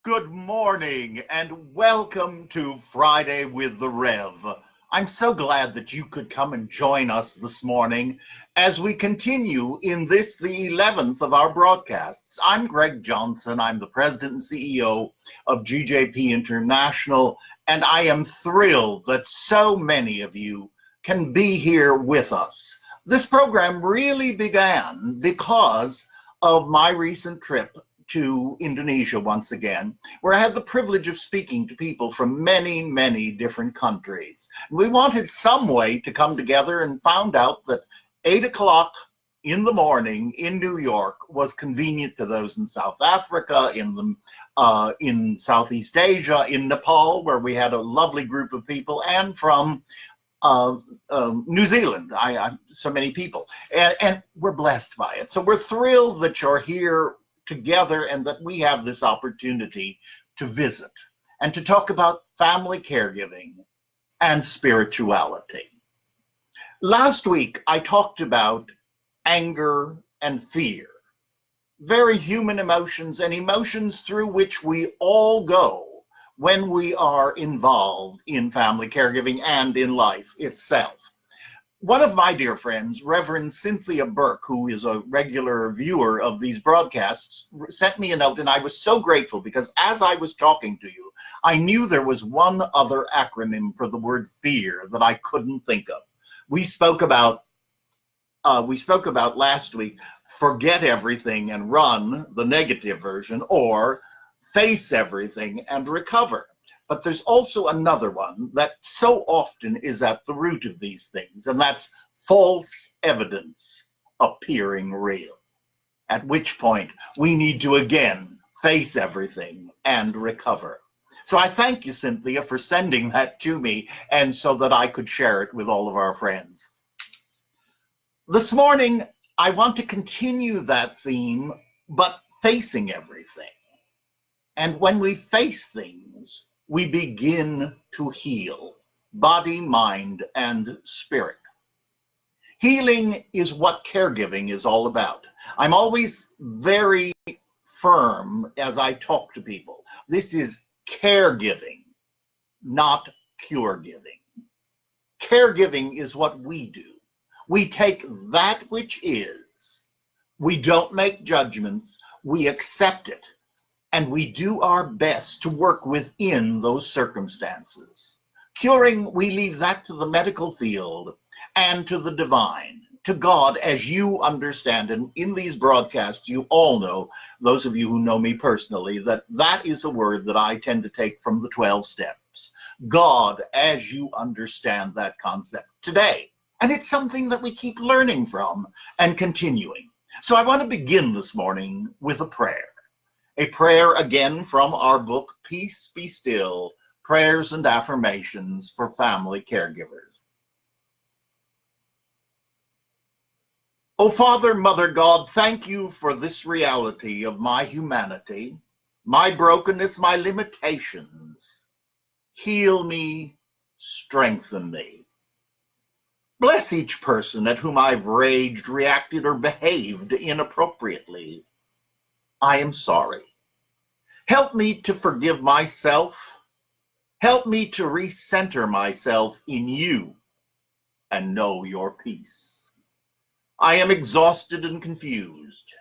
Good morning and welcome to Friday with the Rev. I'm so glad that you could come and join us this morning as we continue in this, the 11th of our broadcasts. I'm Greg Johnson. I'm the president and CEO of GJP International, and I am thrilled that so many of you can be here with us. This program really began because of my recent trip to Indonesia once again, where I had the privilege of speaking to people from many, many different countries. We wanted some way to come together and found out that 8 o'clock in the morning in New York was convenient to those in South Africa, in Southeast Asia, in Nepal, where we had a lovely group of people, and from New Zealand. So many people, and we're blessed by it. So we're thrilled that you're here together and that we have this opportunity to visit and to talk about family caregiving and spirituality. Last week, I talked about anger and fear, very human emotions and emotions through which we all go when we are involved in family caregiving and in life itself. One of my dear friends, Reverend Cynthia Burke, who is a regular viewer of these broadcasts, sent me a note, and I was so grateful because as I was talking to you, I knew there was one other acronym for the word fear that I couldn't think of. We spoke about last week, forget everything and run, the negative version, or face everything and recover. But there's also another one that so often is at the root of these things, and that's false evidence appearing real. At which point we need to again face everything and recover. So I thank you, Cynthia, for sending that to me, and so that I could share it with all of our friends. This morning, I want to continue that theme, but facing everything. And when we face things, we begin to heal, body, mind, and spirit. Healing is what caregiving is all about. I'm always very firm as I talk to people. This is caregiving, not cure giving. Caregiving is what we do. We take that which is, we don't make judgments, we accept it, and we do our best to work within those circumstances. Curing, we leave that to the medical field and to the divine, to God as you understand. And in these broadcasts, you all know, those of you who know me personally, that that is a word that I tend to take from the 12 steps. God as you understand that concept today. And it's something that we keep learning from and continuing. So I want to begin this morning with a prayer. A prayer again from our book, Peace Be Still, Prayers and Affirmations for Family Caregivers. Oh, Father, Mother God, thank you for this reality of my humanity, my brokenness, my limitations. Heal me, strengthen me. Bless each person at whom I've raged, reacted, or behaved inappropriately. I am sorry. Help me to forgive myself. Help me to recenter myself in you and know your peace. I am exhausted and confused.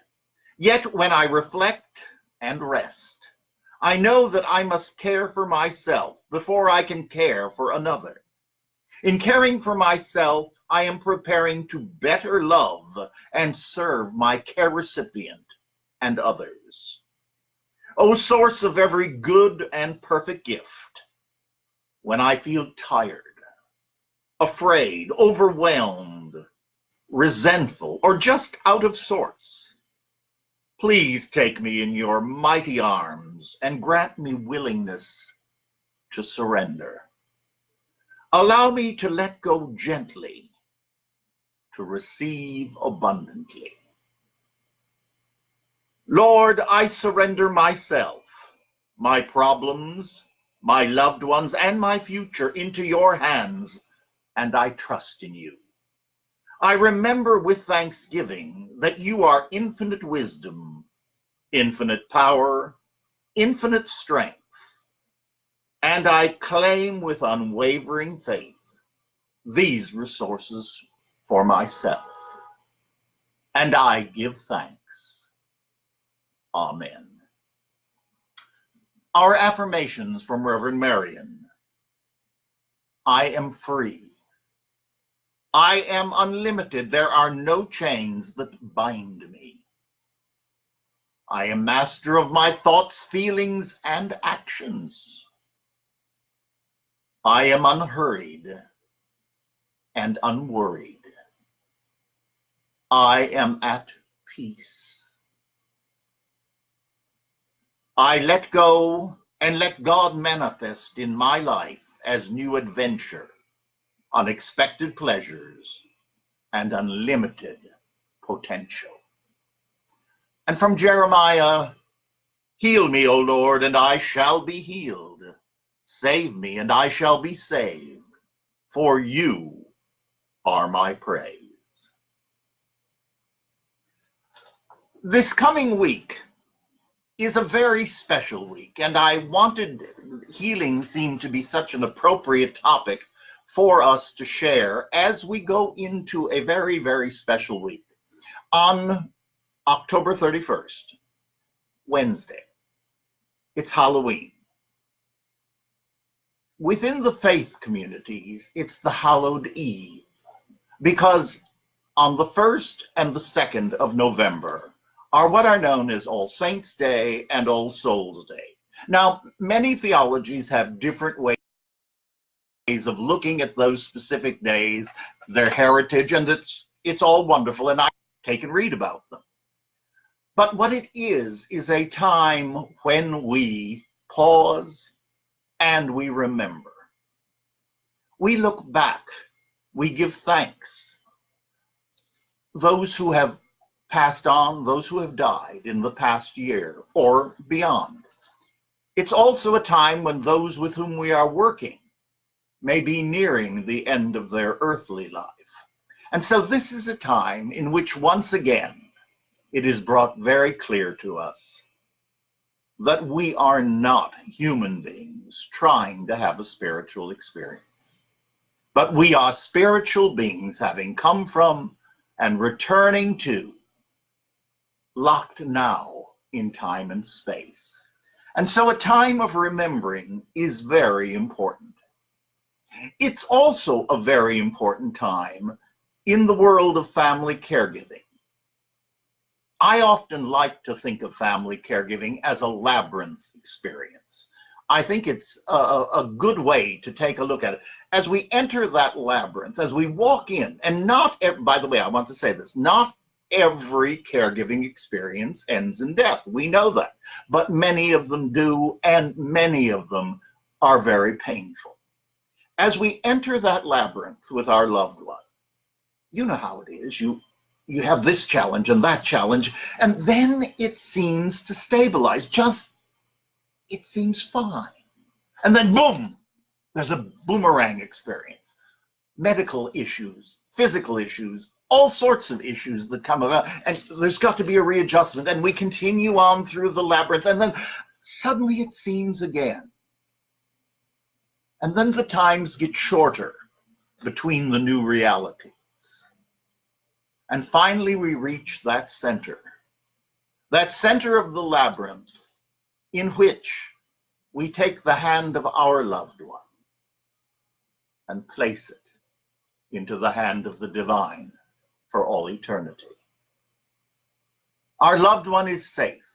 Yet when I reflect and rest, I know that I must care for myself before I can care for another. In caring for myself, I am preparing to better love and serve my care recipient and others. O source of every good and perfect gift, when I feel tired, afraid, overwhelmed, resentful, or just out of sorts, please take me in your mighty arms and grant me willingness to surrender. Allow me to let go gently, to receive abundantly. Lord, I surrender myself, my problems, my loved ones, and my future into your hands, and I trust in you. I remember with thanksgiving that you are infinite wisdom, infinite power, infinite strength, and I claim with unwavering faith these resources for myself, and I give thanks. Amen. Our affirmations from Reverend Marion. I am free. I am unlimited. There are no chains that bind me. I am master of my thoughts, feelings, and actions. I am unhurried and unworried. I am at peace. I let go and let God manifest in my life as new adventure, unexpected pleasures, and unlimited potential. And from Jeremiah, heal me, O Lord, and I shall be healed. Save me, and I shall be saved, for you are my praise. This coming week is a very special week, and I wanted, healing seemed to be such an appropriate topic for us to share as we go into a very, very special week. On October 31st, Wednesday, it's Halloween. Within the faith communities, it's the Hallowed Eve, because on the 1st and the 2nd of November are what are known as All Saints' Day and All Souls' Day. Now, many theologies have different ways of looking at those specific days, their heritage, and it's all wonderful, and I take and read about them. But what it is a time when we pause and we remember. We look back, we give thanks. Those who have passed on, those who have died in the past year or beyond. It's also a time when those with whom we are working may be nearing the end of their earthly life. And so this is a time in which once again it is brought very clear to us that we are not human beings trying to have a spiritual experience, but we are spiritual beings having come from and returning to, locked now in time and space. And so a time of remembering is very important. It's also a very important time in the world of family caregiving. I often like to think of family caregiving as a labyrinth experience. I think it's a good way to take a look at it. As we enter that labyrinth, as we walk in, and by the way, I want to say this, not every caregiving experience ends in death. We know that. But many of them do, and many of them are very painful. As we enter that labyrinth with our loved one, you know how it is. You have this challenge and that challenge, and then it seems to stabilize. It seems fine. And then boom, there's a boomerang experience. Medical issues, physical issues, all sorts of issues that come about, and there's got to be a readjustment, and we continue on through the labyrinth, and then suddenly it seems again. And then the times get shorter between the new realities. And finally we reach that center of the labyrinth in which we take the hand of our loved one and place it into the hand of the divine for all eternity. Our loved one is safe.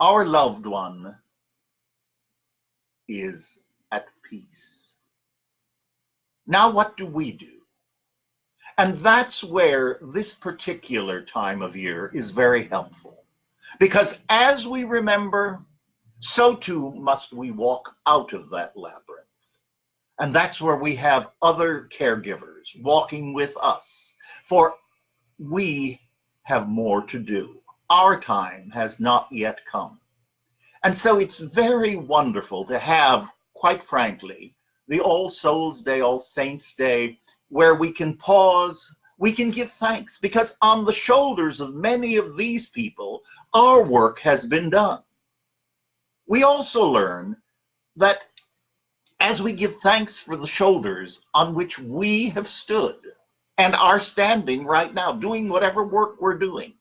Our loved one is at peace. Now what do we do? And that's where this particular time of year is very helpful. Because as we remember, so too must we walk out of that labyrinth. And that's where we have other caregivers walking with us. For we have more to do. Our time has not yet come. And so it's very wonderful to have, quite frankly, the All Souls Day, All Saints Day, where we can pause, we can give thanks, because on the shoulders of many of these people, our work has been done. We also learn that as we give thanks for the shoulders on which we have stood and are standing right now, doing whatever work we're doing.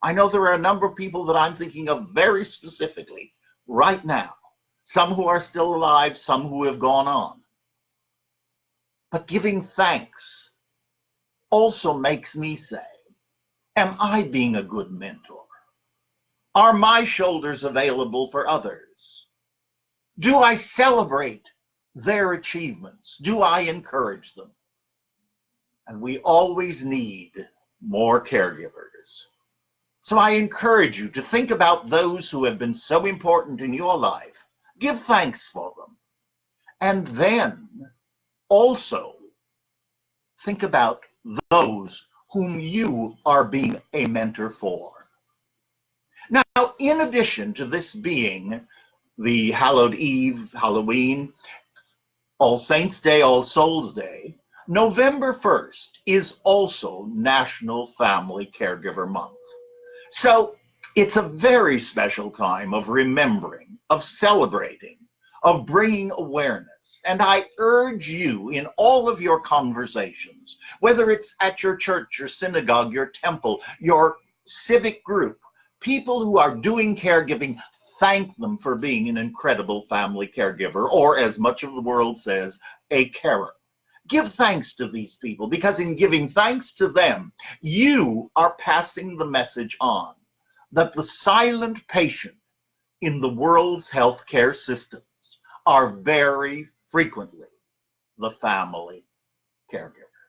I know there are a number of people that I'm thinking of very specifically right now, some who are still alive, some who have gone on. But giving thanks also makes me say, am I being a good mentor? Are my shoulders available for others? Do I celebrate their achievements? Do I encourage them? And we always need more caregivers. So I encourage you to think about those who have been so important in your life. Give thanks for them. And then also think about those whom you are being a mentor for. Now, in addition to this being the Hallowed Eve, Halloween, All Saints' Day, All Souls' Day, November 1st is also National Family Caregiver Month. So it's a very special time of remembering, of celebrating, of bringing awareness. And I urge you in all of your conversations, whether it's at your church, your synagogue, your temple, your civic group, people who are doing caregiving, thank them for being an incredible family caregiver, or as much of the world says, a carer. Give thanks to these people, because in giving thanks to them, you are passing the message on that the silent patient in the world's healthcare systems are very frequently the family caregiver.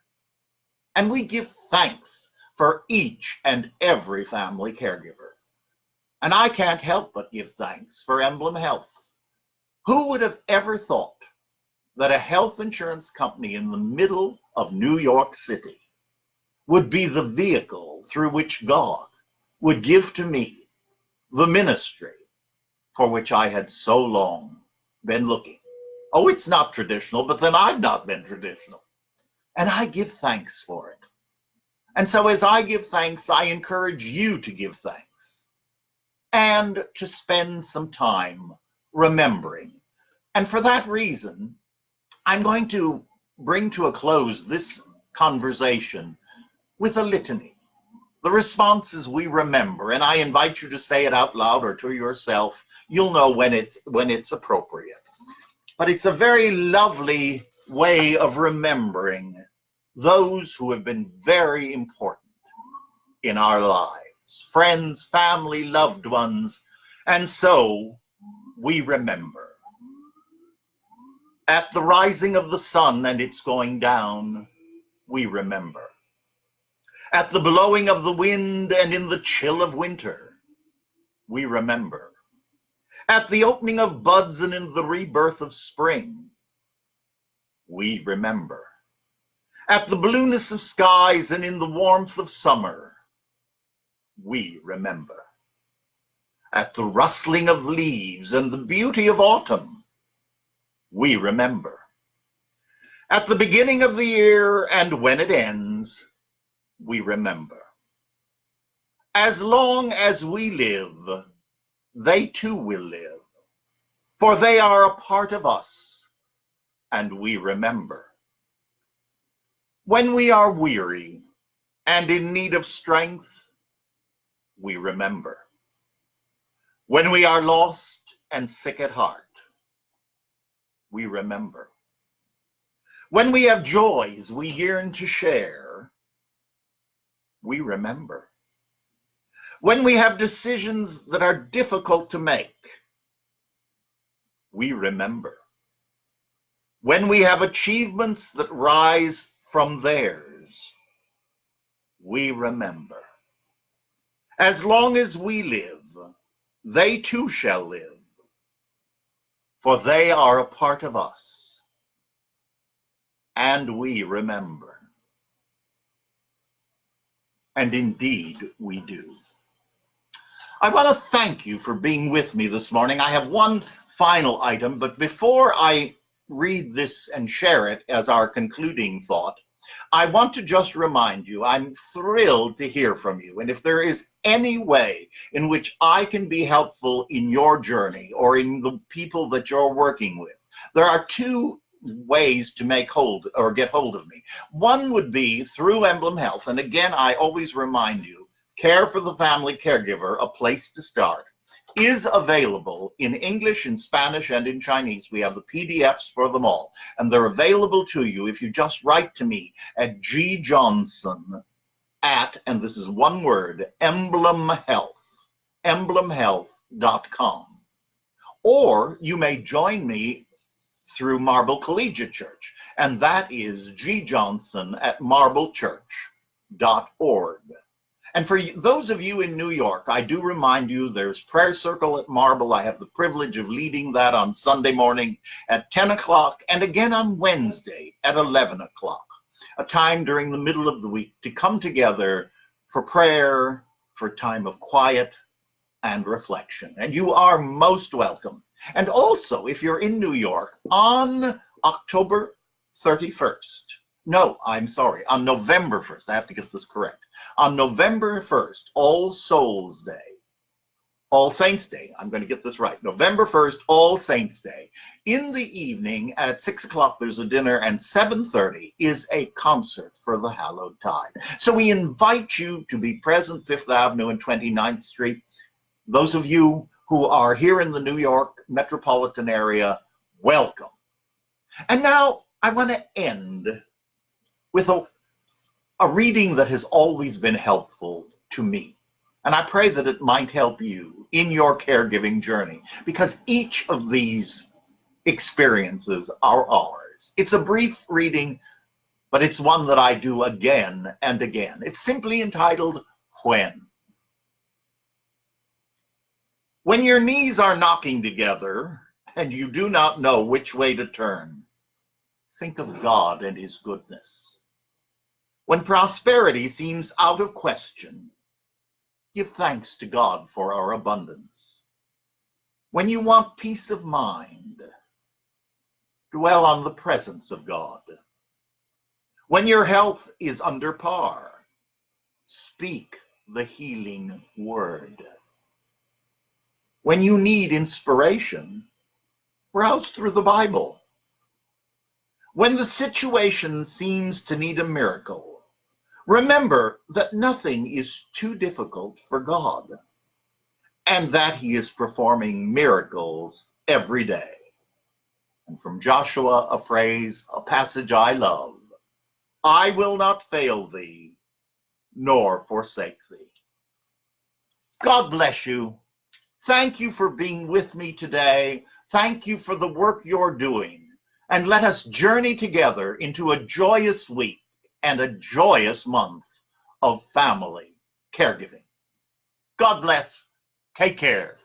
And we give thanks for each and every family caregiver. And I can't help but give thanks for Emblem Health. Who would have ever thought that a health insurance company in the middle of New York City would be the vehicle through which God would give to me the ministry for which I had so long been looking? Oh, it's not traditional, but then I've not been traditional. And I give thanks for it. And so as I give thanks, I encourage you to give thanks and to spend some time remembering. And for that reason, I'm going to bring to a close this conversation with a litany. The responses we remember, and I invite you to say it out loud or to yourself. You'll know when it's appropriate. But it's a very lovely way of remembering those who have been very important in our lives, friends, family, loved ones, and so we remember. At the rising of the sun and its going down, we remember. At the blowing of the wind and in the chill of winter, we remember. At the opening of buds and in the rebirth of spring, we remember. At the blueness of skies and in the warmth of summer, we remember. At the rustling of leaves and the beauty of autumn, we remember. At the beginning of the year and when it ends, we remember. As long as we live, they too will live, for they are a part of us, and we remember. When we are weary and in need of strength, we remember. When we are lost and sick at heart, we remember. When we have joys we yearn to share, we remember. When we have decisions that are difficult to make, we remember. When we have achievements that rise from theirs, we remember. As long as we live, they too shall live, for they are a part of us, and we remember. And indeed we do. I want to thank you for being with me this morning. I have one final item, but before I read this and share it as our concluding thought, I want to just remind you, I'm thrilled to hear from you. And if there is any way in which I can be helpful in your journey or in the people that you're working with, there are two ways to make hold or get hold of me. One would be through Emblem Health. And again, I always remind you, Care for the Family Caregiver, a place to start, is available in English, in Spanish, and in Chinese. We have the PDFs for them all, and they're available to you if you just write to me at gjohnson at, and this is one word, emblemhealth.com. Or you may join me through Marble Collegiate Church, and that is gjohnson@marblechurch.org. And for those of you in New York, I do remind you there's Prayer Circle at Marble. I have the privilege of leading that on Sunday morning at 10 o'clock and again on Wednesday at 11 o'clock, a time during the middle of the week to come together for prayer, for time of quiet and reflection. And you are most welcome. And also, if you're in New York, on October 31st, no, I'm sorry, on November 1st, I have to get this correct. On November 1st, All Souls Day, All Saints Day, I'm going to get this right. November 1st, All Saints Day. In the evening at 6 o'clock, there's a dinner, and 7:30 is a concert for the Hallowed Tide. So we invite you to be present, 5th Avenue and 29th Street. Those of you who are here in the New York metropolitan area, welcome. And now I want to end with a reading that has always been helpful to me. And I pray that it might help you in your caregiving journey, because each of these experiences are ours. It's a brief reading, but it's one that I do again and again. It's simply entitled, When. When your knees are knocking together and you do not know which way to turn, think of God and his goodness. When prosperity seems out of question, give thanks to God for our abundance. When you want peace of mind, dwell on the presence of God. When your health is under par, speak the healing word. When you need inspiration, browse through the Bible. When the situation seems to need a miracle, remember that nothing is too difficult for God, and that he is performing miracles every day. And from Joshua, a phrase, a passage I love, I will not fail thee, nor forsake thee. God bless you. Thank you for being with me today. Thank you for the work you're doing. And let us journey together into a joyous week and a joyous month of family caregiving. God bless. Take care.